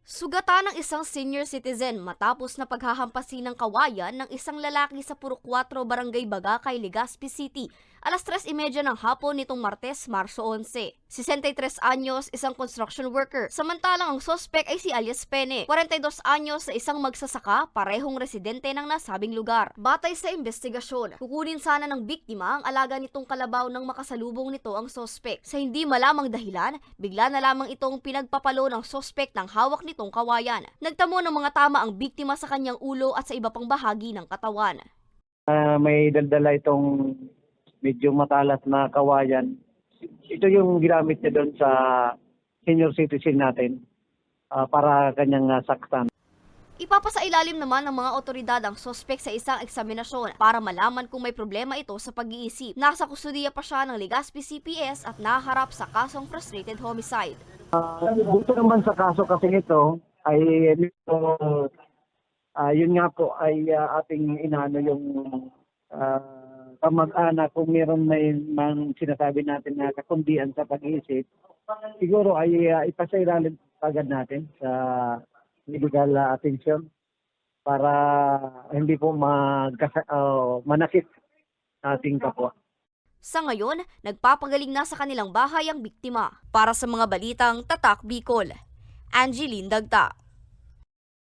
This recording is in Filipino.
Sugatan ng isang senior citizen matapos na paghahampasin ng kawayan ng isang lalaki sa Purok 4 Barangay Bagakay, Legazpi City, alas 3:30 ng hapon nitong Martes, Marso 11. 63 anyos, isang construction worker, samantalang ang sospek ay si alias Pene, 42 anyos na isang magsasaka, parehong residente ng nasabing lugar. Batay sa investigasyon, kukunin sana ng biktima ang alaga nitong kalabaw nang makasalubong nito ang sospek. Sa hindi malamang dahilan, bigla na lamang itong pinagpapalo ng sospek ng hawak nitong kawayan. Nagtamo ng mga tama ang biktima sa kanyang ulo at sa iba pang bahagi ng katawan. May daldala itong medyo matalas na kawayan. Ito yung ginamit niya doon sa senior citizen natin para kanyang saktan. Ipapasailalim naman ng mga otoridad ang sospek sa isang eksaminasyon para malaman kung may problema ito sa pag-iisip. Nasa kustudiya pa siya ng Legazpi CPS at naharap sa kasong frustrated homicide. Buto naman sa kaso kasi ito ay yun nga po ay ating inano yung kamag-anak kung meron may sinasabi natin na kakundian sa pag-iisip, siguro ay ipasailalim agad natin sa legal attention para hindi po manakit ating kapwa. Sa ngayon, nagpapagaling na sa kanilang bahay ang biktima. Para sa mga balitang Tatak Bicol, Angeline Dagta.